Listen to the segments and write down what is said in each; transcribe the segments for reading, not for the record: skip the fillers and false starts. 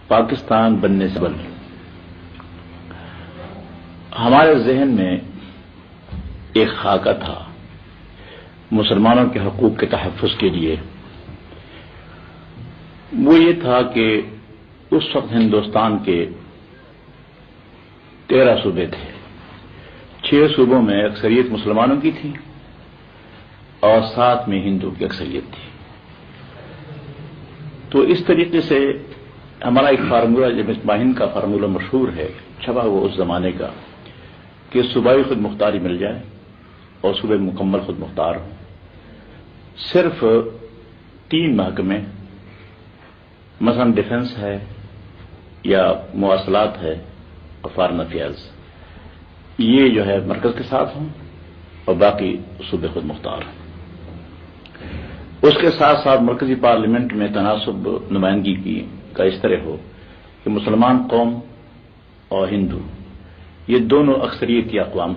پاکستان بننے سے قبل ہمارے ذہن میں ایک خاکہ تھا مسلمانوں کے حقوق کے تحفظ کے لیے. وہ یہ تھا کہ اس وقت ہندوستان کے 13 صوبے تھے. 6 صوبوں میں اکثریت مسلمانوں کی تھی اور 7 میں ہندو کی اکثریت تھی. تو اس طریقے سے ہمارا ایک فارمولہ جب ہند کا فارمولہ مشہور ہے چھپا ہوا اس زمانے کا کہ صوبائی خود مختاری مل جائے اور صوبے مکمل خود مختار ہوں. صرف 3 محکمے مثلا ڈیفنس ہے یا مواصلات ہے اور فارن افیئرز یہ جو ہے مرکز کے ساتھ ہوں اور باقی صوبے خود مختار ہوں. اس کے ساتھ ساتھ مرکزی پارلیمنٹ میں تناسب نمائندگی کا اس طرح ہو کہ مسلمان قوم اور ہندو یہ دونوں اکثریتی اقوام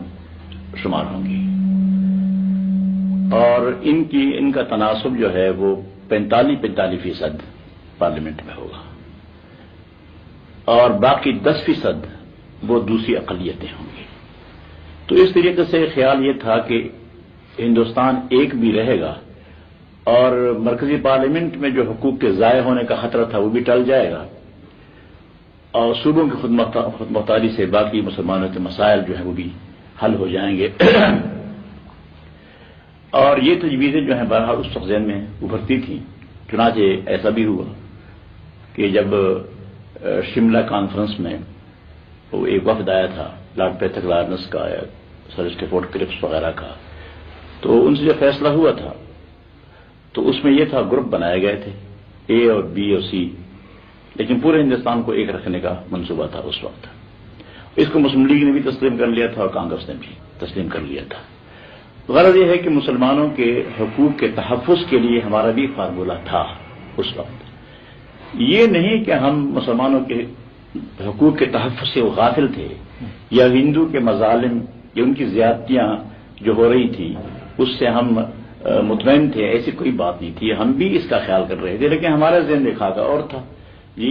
شمار ہوں گی اور ان کا تناسب جو ہے وہ 45% پارلیمنٹ میں ہوگا اور باقی 10% وہ دوسری اقلیتیں ہوں گی. تو اس طریقے سے خیال یہ تھا کہ ہندوستان ایک بھی رہے گا اور مرکزی پارلیمنٹ میں جو حقوق کے ضائع ہونے کا خطرہ تھا وہ بھی ٹل جائے گا اور صوبوں کی خود مختاری سے باقی مسلمانوں کے مسائل جو ہیں وہ بھی حل ہو جائیں گے. اور یہ تجویزیں جو ہیں بہرحال اس وقت ذہن میں ابھرتی تھیں. چنانچہ ایسا بھی ہوا کہ جب شملہ کانفرنس میں وہ ایک وفد آیا تھا لارڈ پیتھک لارنس کا سر اسٹیفورڈ کرپس وغیرہ کا تو ان سے جو فیصلہ ہوا تھا تو اس میں یہ تھا گروپ بنائے گئے تھے اے اور بی اور سی لیکن پورے ہندوستان کو ایک رکھنے کا منصوبہ تھا اس وقت. اس کو مسلم لیگ نے بھی تسلیم کر لیا تھا اور کانگریس نے بھی تسلیم کر لیا تھا. غرض یہ ہے کہ مسلمانوں کے حقوق کے تحفظ کے لیے ہمارا بھی فارمولہ تھا اس وقت. یہ نہیں کہ ہم مسلمانوں کے حقوق کے تحفظ سے غافل تھے یا ہندو کے مظالم یا ان کی زیادتیاں جو ہو رہی تھی اس سے ہم مطمئن تھے. ایسی کوئی بات نہیں تھی. ہم بھی اس کا خیال کر رہے تھے لیکن ہمارا ذہن دیکھا کا اور تھا. جی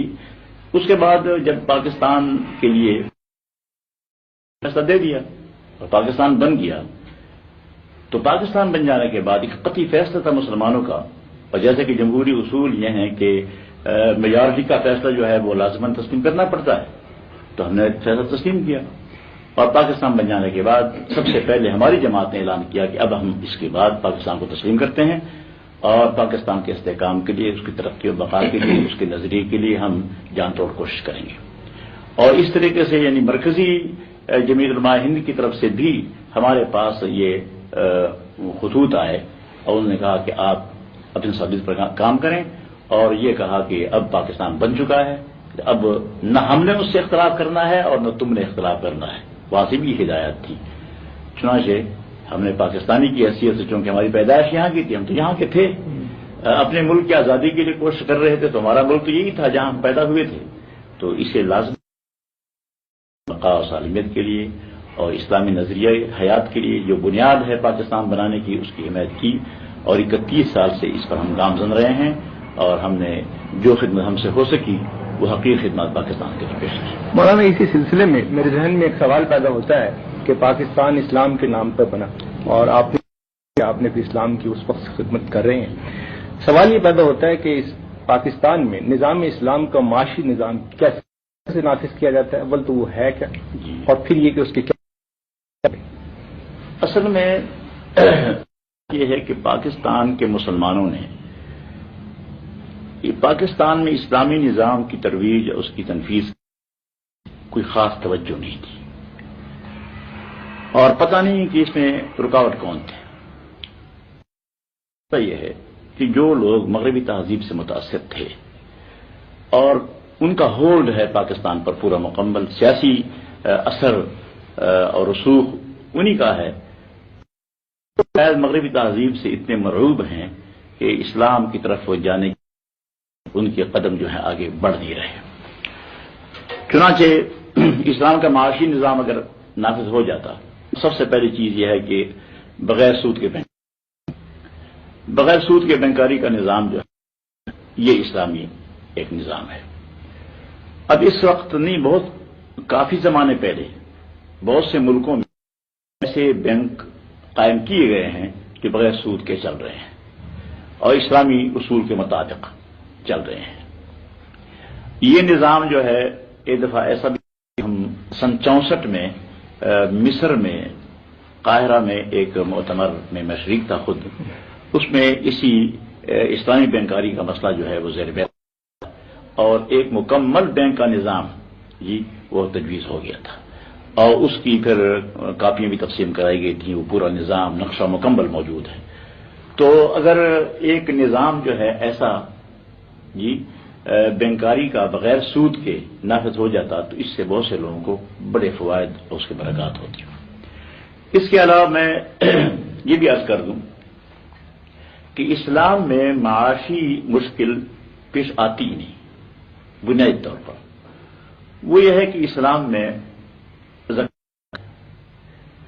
اس کے بعد جب پاکستان کے لیے فیصلہ دے دیا اور پاکستان بن گیا تو پاکستان بن جانے کے بعد ایک قطعی فیصلہ تھا مسلمانوں کا اور جیسے کہ جمہوری اصول یہ ہیں کہ میجارٹی کا فیصلہ جو ہے وہ لازماً تسلیم کرنا پڑتا ہے تو ہم نے فیصلہ تسلیم کیا اور پاکستان بن جانے کے بعد سب سے پہلے ہماری جماعت نے اعلان کیا کہ اب ہم اس کے بعد پاکستان کو تسلیم کرتے ہیں اور پاکستان کے استحکام کے لیے اس کی ترقی و بقا کے لیے اس کے نظریے کے لیے ہم جان توڑ کوشش کریں گے. اور اس طریقے سے یعنی مرکزی جمعیت علماء ہند کی طرف سے بھی ہمارے پاس یہ خطوط آئے اور انہوں نے کہا کہ آپ اپنی ثابت پر کام کریں اور یہ کہا کہ اب پاکستان بن چکا ہے اب نہ ہم نے اس سے اختلاف کرنا ہے اور نہ تم نے اختلاف کرنا ہے. وہاں سے بھی ہدایت تھی. چنانچہ ہم نے پاکستانی کی حیثیت سے چونکہ ہماری پیدائش یہاں کی تھی ہم تو یہاں کے تھے اپنے ملک کی آزادی کے لیے کوشش کر رہے تھے تو ہمارا ملک تو یہی تھا جہاں ہم پیدا ہوئے تھے تو اسے لازم بقا و سالمیت کے لیے اور اسلامی نظریہ حیات کے لیے جو بنیاد ہے پاکستان بنانے کی اس کی حمایت کی اور 31 سال سے اس پر ہم گامزن رہے ہیں اور ہم نے جو خدمت ہم سے ہو سکی وہ حقیقی خدمات پاکستان کے لیے پیش کی. مولانا اسی سلسلے میں میرے ذہن میں ایک سوال پیدا ہوتا ہے کہ پاکستان اسلام کے نام پر بنا اور آپ نے بھی اسلام کی اس وقت خدمت کر رہے ہیں. سوال یہ پیدا ہوتا ہے کہ اس پاکستان میں نظام اسلام کا معاشی نظام کیسے نافذ کیا جاتا ہے؟ اول تو وہ ہے کیا اور پھر یہ کہ اس کے کیا اصل میں یہ ہے کہ پاکستان کے مسلمانوں نے پاکستان میں اسلامی نظام کی ترویج اس کی تنفیذ کوئی خاص توجہ نہیں تھی اور پتہ نہیں کہ اس میں رکاوٹ کون تھے. یہ ہے کہ جو لوگ مغربی تہذیب سے متاثر تھے اور ان کا ہولڈ ہے پاکستان پر پورا مکمل سیاسی اثر اور رسوخ انہی کا ہے مغربی تہذیب سے اتنے مرعوب ہیں کہ اسلام کی طرف جانے ان کے قدم جو ہے آگے بڑھ نہیں رہے. چنانچہ اسلام کا معاشی نظام اگر نافذ ہو جاتا سب سے پہلی چیز یہ ہے کہ بغیر سود کے بینکاری کا نظام جو ہے یہ اسلامی ایک نظام ہے اب اس وقت نہیں، بہت کافی زمانے پہلے بہت سے ملکوں میں ایسے بینک قائم کیے گئے ہیں کہ بغیر سود کے چل رہے ہیں اور اسلامی اصول کے مطابق چل رہے ہیں۔ یہ نظام جو ہے ایک دفعہ ایسا بھی، ہم سن 64 میں مصر میں قاہرہ میں ایک مؤتمر میں میں شریک تھا خود، اس میں اسی اسلامی بینکاری کا مسئلہ جو ہے وہ زیر بحث اور ایک مکمل بینک کا نظام جی وہ تجویز ہو گیا تھا اور اس کی پھر کاپیاں بھی تقسیم کرائی گئی تھیں، وہ پورا نظام نقشہ مکمل موجود ہے۔ تو اگر ایک نظام جو ہے ایسا جی بینکاری کا بغیر سود کے نافذ ہو جاتا تو اس سے بہت سے لوگوں کو بڑے فوائد اور اس کے برکات ہوتی۔ اس کے علاوہ میں یہ بھی عرض کر دوں کہ اسلام میں معاشی مشکل پیش آتی ہی نہیں بنیادی طور پر۔ وہ یہ ہے کہ اسلام میں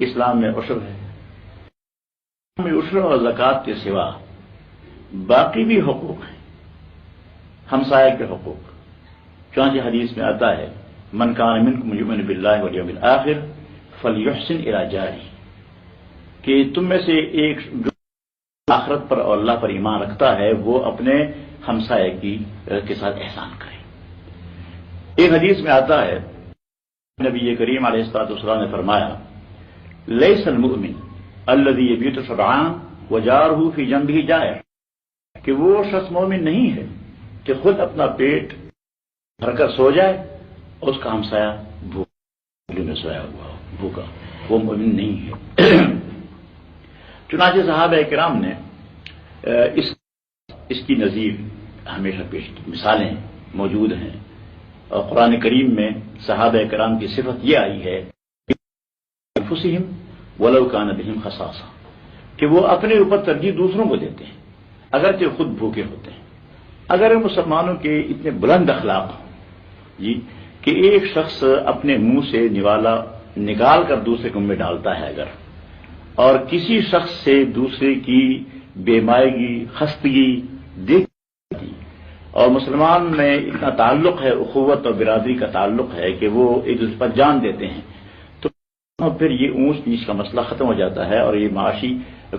اسلام میں عشر ہے، عشر اور زکوٰۃ کے سوا باقی بھی حقوق ہیں، ہمسائے کے حقوق۔ چنانچہ حدیث میں آتا ہے من کان منکم یؤمن باللہ والیوم الآخر فلیحسن الی جارہ، کہ تم میں سے ایک جو آخرت پر اور اللہ پر ایمان رکھتا ہے وہ اپنے ہمسائے کے ساتھ احسان کرے۔ ایک حدیث میں آتا ہے نبی کریم علیہ الصلوۃ والسلام نے فرمایا لیس المؤمن الذی یبیت شبعان وجارہ فی جنبہ جائع، کہ وہ شخص مومن نہیں ہے کہ خود اپنا پیٹ بھر کر سو جائے اور اس کا ہمسایہ بھوکے میں سویا ہوا ہو بھوکا، وہ مومن نہیں ہے۔ چنانچہ صحابہ کرام نے اس کی نظیر ہمیشہ پیش کی، مثالیں موجود ہیں اور قرآن کریم میں صحابہ کرام کی صفت یہ آئی ہے انفسہم ولو کان بہم خصاصہ، کہ وہ اپنے اوپر ترجیح دوسروں کو دیتے ہیں اگرچہ خود بھوکے ہوتے ہیں۔ اگر مسلمانوں کے اتنے بلند اخلاق ہوں جی کہ ایک شخص اپنے منہ سے نوالا نکال کر دوسرے کے منہ میں ڈالتا ہے اگر، اور کسی شخص سے دوسرے کی بیمائگی خستگی دیکھتی، اور مسلمان میں اتنا تعلق ہے، اخوت اور برادری کا تعلق ہے کہ وہ ایک دوسرے پر جان دیتے ہیں، تو پھر یہ اونچ نیچ کا مسئلہ ختم ہو جاتا ہے اور یہ معاشی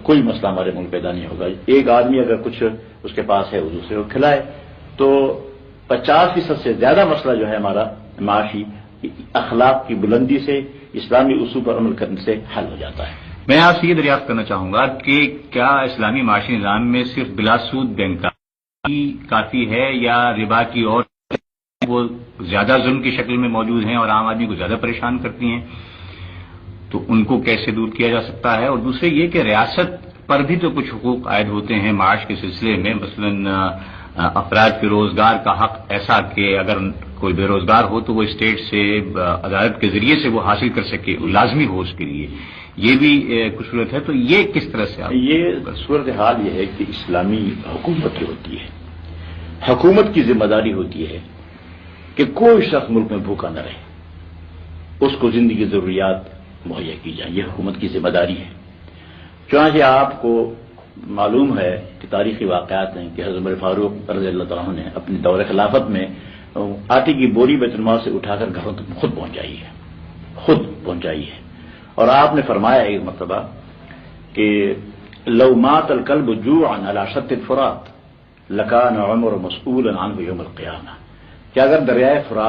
کوئی مسئلہ ہمارے ملک پیدا نہیں ہوگا۔ ایک آدمی اگر کچھ اس کے پاس ہے وہ دوسرے کو کھلائے تو 50% سے زیادہ مسئلہ جو ہے ہمارا معاشی اخلاق کی بلندی سے، اسلامی اصول پر عمل کرنے سے حل ہو جاتا ہے۔ میں آپ سے یہ دریافت کرنا چاہوں گا کہ کیا اسلامی معاشی نظام میں صرف بلا سود بینکاری کافی ہے یا ربا کی اور وہ زیادہ ظلم کی شکل میں موجود ہیں اور عام آدمی کو زیادہ پریشان کرتی ہیں، تو ان کو کیسے دور کیا جا سکتا ہے؟ اور دوسرے یہ کہ ریاست پر بھی تو کچھ حقوق عائد ہوتے ہیں معاش کے سلسلے میں، مثلا افراد کے روزگار کا حق ایسا کہ اگر کوئی بے روزگار ہو تو وہ اسٹیٹ سے عدالت کے ذریعے سے وہ حاصل کر سکے، لازمی ہو اس کے لیے، یہ بھی کچھ صورت ہے۔ تو یہ کس طرح سے یہ صورتحال یہ ہے کہ اسلامی حکومت کی ہوتی ہے، حکومت کی ذمہ داری ہوتی ہے کہ کوئی شخص ملک میں بھوکا نہ رہے، اس کو زندگی ضروریات مہیا کی جائے، یہ حکومت کی ذمہ داری ہے۔ چنانچہ آپ کو معلوم ہے کہ تاریخی واقعات ہیں کہ حضرت عمر فاروق رضی اللہ تعالیٰ نے اپنے دور خلافت میں آٹے کی بوری بیت المال سے اٹھا کر گھروں تک خود پہنچائی ہے، اور آپ نے فرمایا ایک مرتبہ کہ لو مات الکلب جوعا علی شط الفرات لکان عمر مسئولا عنہ یوم القیامہ، کہ اگر دریائے فرات